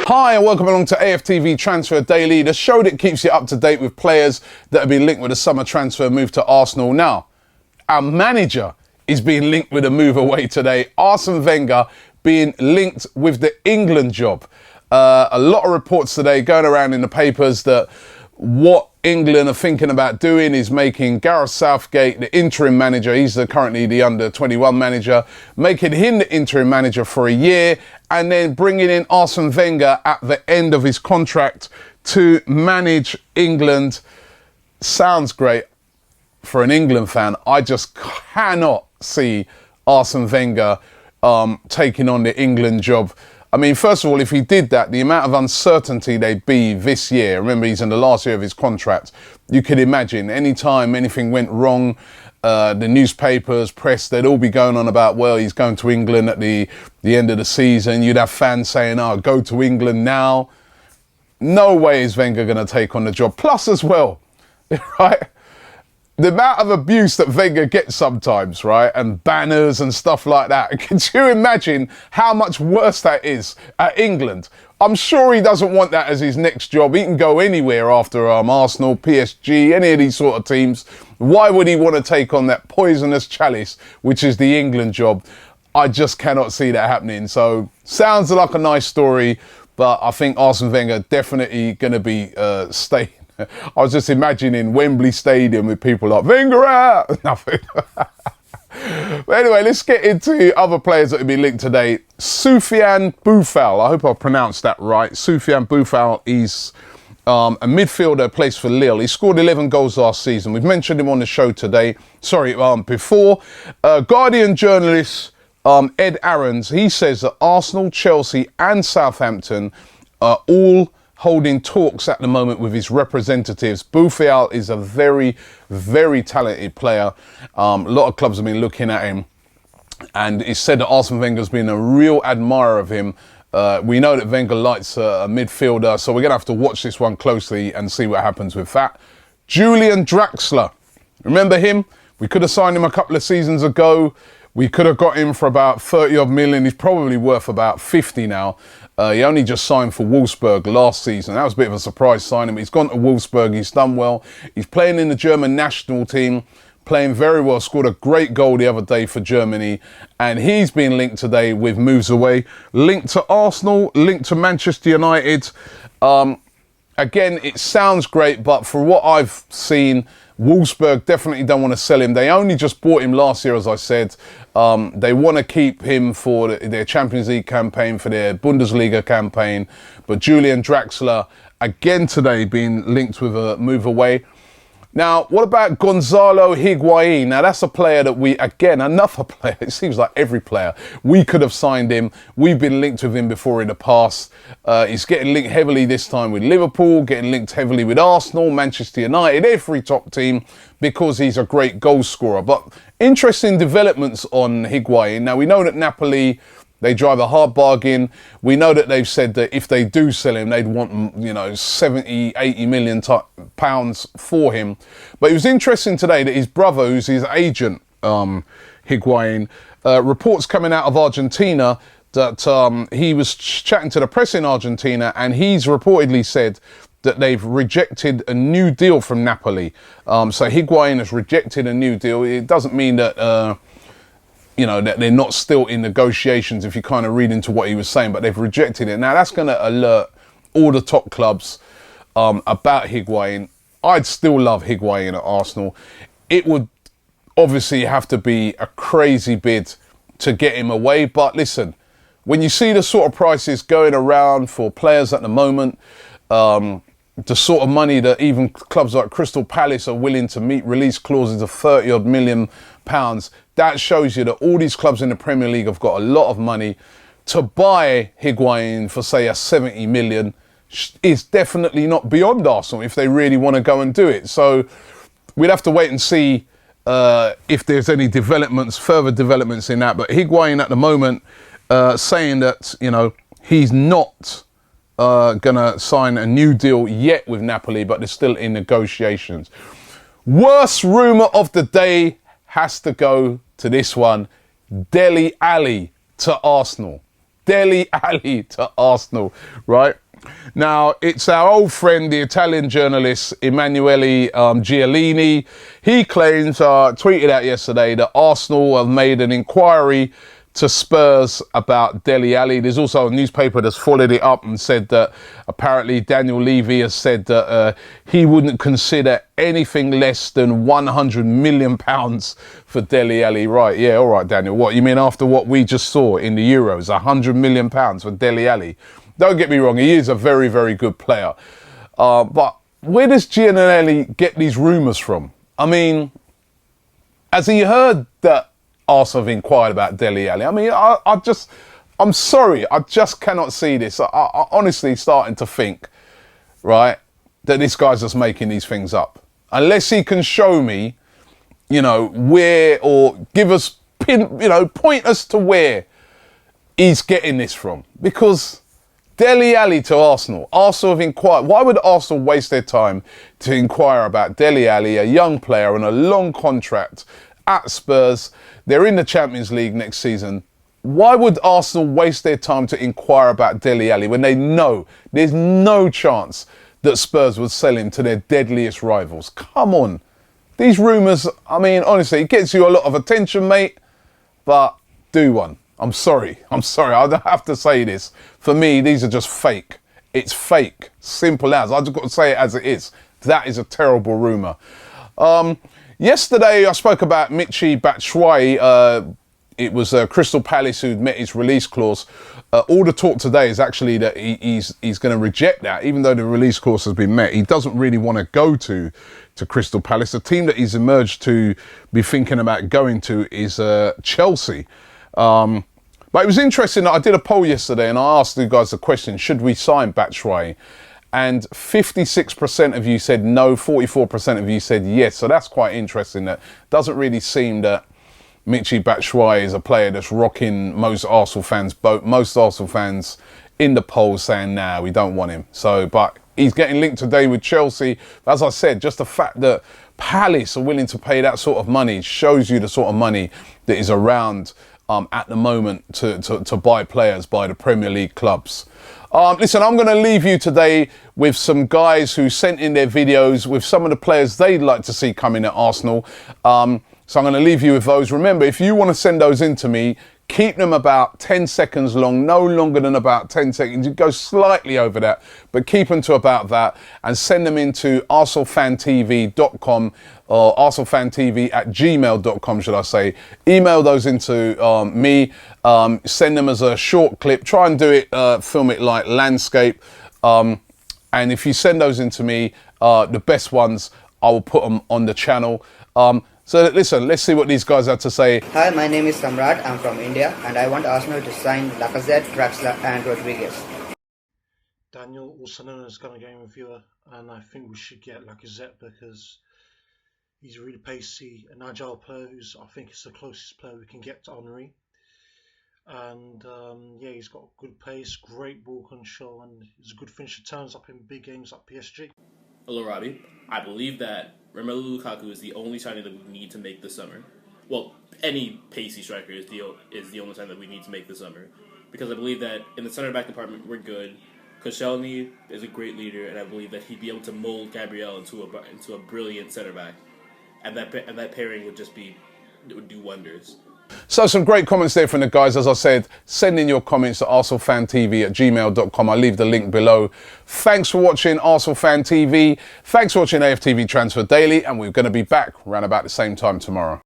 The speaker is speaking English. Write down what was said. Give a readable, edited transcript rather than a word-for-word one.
Hi and welcome along to AFTV Transfer Daily, the show that keeps you up to date with players that have been linked with a summer transfer move to Arsenal. Now, our manager is being linked with a move away today. Arsene Wenger being linked with the England job. A lot of reports today going around in the papers that what England are thinking about doing is making Gareth Southgate the interim manager. He's currently the under-21 manager, making him the interim manager for a year and then bringing in Arsene Wenger at the end of his contract to manage England. Sounds great for an England fan. I just cannot see Arsene Wenger taking on the England job. I mean, first of all, if he did that, the amount of uncertainty they'd be this year, remember he's in the last year of his contract, you could imagine any time anything went wrong, the newspapers, press, they'd all be going on about, well, he's going to England at the end of the season. You'd have fans saying, oh, go to England now. No way is Wenger going to take on the job. Plus as well, right? The amount of abuse that Wenger gets sometimes, right, and banners and stuff like that. Could you imagine how much worse that is at England? I'm sure he doesn't want that as his next job. He can go anywhere after Arsenal, PSG, any of these sort of teams. Why would he want to take on that poisonous chalice, which is the England job? I just cannot see that happening. So, sounds like a nice story, but I think Arsene Wenger definitely going to be staying. I was just imagining Wembley Stadium with people like, Wenger out! Nothing. But anyway, let's get into other players that have been linked today. Soufiane Boufal, I hope I pronounced that right. Soufiane Boufal is a midfielder, plays for Lille. He scored 11 goals last season. We've mentioned him on the show today. Before. Guardian journalist Ed Aarons, he says that Arsenal, Chelsea and Southampton are all holding talks at the moment with his representatives. Boufal is a very, very talented player. A lot of clubs have been looking at him, and it's said that Arsene Wenger's been a real admirer of him. We know that Wenger likes a midfielder, so we're going to have to watch this one closely and see what happens with that. Julian Draxler, remember him? We could have signed him a couple of seasons ago. We could have got him for about 30 odd million. He's probably worth about 50 now. He only just signed for Wolfsburg last season. That was a bit of a surprise signing. He's gone to Wolfsburg. He's done well. He's playing in the German national team, playing very well. Scored a great goal the other day for Germany. And he's been linked today with moves away. Linked to Arsenal, linked to Manchester United. Again, it sounds great, but for what I've seen, Wolfsburg definitely don't want to sell him. They only just bought him last year, as I said. They want to keep him for their Champions League campaign, for their Bundesliga campaign. But Julian Draxler, again today, being linked with a move away. Now, what about Gonzalo Higuain? Now, that's a player that another player, it seems like every player, we could have signed him. We've been linked with him before in the past. He's getting linked heavily this time with Liverpool, getting linked heavily with Arsenal, Manchester United, every top team, because he's a great goal scorer. But interesting developments on Higuain. Now, we know that Napoli, they drive a hard bargain. We know that they've said that if they do sell him, they'd want, 70, 80 million pounds for him. But it was interesting today that his brother, who's his agent, Higuain, reports coming out of Argentina that he was chatting to the press in Argentina, and he's reportedly said that they've rejected a new deal from Napoli. So Higuain has rejected a new deal. It doesn't mean that that they're not still in negotiations, if you kind of read into what he was saying, but they've rejected it. Now, that's going to alert all the top clubs about Higuain. I'd still love Higuain at Arsenal. It would obviously have to be a crazy bid to get him away. But listen, when you see the sort of prices going around for players at the moment, the sort of money that even clubs like Crystal Palace are willing to meet release clauses of 30 odd million pounds, that shows you that all these clubs in the Premier League have got a lot of money. To buy Higuain for, say, a 70 million is definitely not beyond Arsenal if they really want to go and do it. So we'd have to wait and see if there's any further developments in that. But Higuain at the moment saying that, he's not going to sign a new deal yet with Napoli, but they're still in negotiations. Worst rumour of the day has to go to this one. Dele Alli to Arsenal. Dele Alli to Arsenal, right? Now, it's our old friend, the Italian journalist Emanuele Giallini. He claims, tweeted out yesterday, that Arsenal have made an inquiry to Spurs about Dele Alli. There's also a newspaper that's followed it up and said that apparently Daniel Levy has said that he wouldn't consider anything less than £100 million for Dele Alli. Right, yeah, all right, Daniel. What, you mean after what we just saw in the Euros, £100 million for Dele Alli? Don't get me wrong, he is a very, very good player. But where does Giannelli get these rumours from? I mean, has he heard that Arsenal have inquired about Dele Alli? I mean, I'm sorry, I just cannot see this. I honestly starting to think, right, that this guy's just making these things up. Unless he can show me, you know, where, or give us, point us to where he's getting this from. Because Dele Alli to Arsenal. Arsenal have inquired. Why would Arsenal waste their time to inquire about Dele Alli, a young player on a long contract at Spurs? They're in the Champions League next season. Why would Arsenal waste their time to inquire about Dele Alli when they know there's no chance that Spurs would sell him to their deadliest rivals? Come on. These rumours, I mean, honestly, it gets you a lot of attention, mate, but do one. I'm sorry. I have to say this. For me, these are just fake. It's fake. Simple as. I just got to say it as it is. That is a terrible rumour. Yesterday, I spoke about Michy Batshuayi. It was Crystal Palace who'd met his release clause. All the talk today is actually that he's going to reject that, even though the release clause has been met. He doesn't really want to go to Crystal Palace. The team that he's emerged to be thinking about going to is Chelsea. But it was interesting that I did a poll yesterday and I asked you guys the question, should we sign Batshuayi? And 56% of you said no, 44% of you said yes. So that's quite interesting. That doesn't really seem that Michy Batshuayi is a player that's rocking most Arsenal fans' boat. Most Arsenal fans in the polls saying, nah, we don't want him. So, but he's getting linked today with Chelsea. As I said, just the fact that Palace are willing to pay that sort of money shows you the sort of money that is around at the moment to buy players by the Premier League clubs. Listen, I'm going to leave you today with some guys who sent in their videos with some of the players they'd like to see coming at Arsenal. So I'm going to leave you with those. Remember, if you want to send those in to me, keep them about 10 seconds long, no longer than about 10 seconds. You go slightly over that, but keep them to about that and send them into arsenalfantv.com or arsenalfantv@gmail.com, should I say. Email those into me. Send them as a short clip. Try and do it, film it like landscape. And if you send those into me, the best ones, I will put them on the channel. So listen, let's see what these guys have to say. Hi, my name is Samrat. I'm from India and I want Arsenal to sign Lacazette, Draxler and Rodriguez. Daniel, also known as Gunner Game Reviewer, and I think we should get Lacazette because he's a really pacey and agile player who's, I think, is the closest player we can get to Henry. And yeah, he's got good pace, great ball control, and he's a good finisher, turns up in big games like PSG. Hello, Robbie. I believe that Romelu Lukaku is the only signing that we need to make this summer. Well, any pacey striker is the only signing that we need to make this summer. Because I believe that in the center back department, we're good. Koscielny is a great leader, and I believe that he'd be able to mold Gabriel into a brilliant center back. And that pairing would do wonders. So some great comments there from the guys. As I said, send in your comments to arsenalfantv@gmail.com. I'll leave the link below. Thanks for watching Arsenal Fan TV. Thanks for watching AFTV Transfer Daily, and we're going to be back around about the same time tomorrow.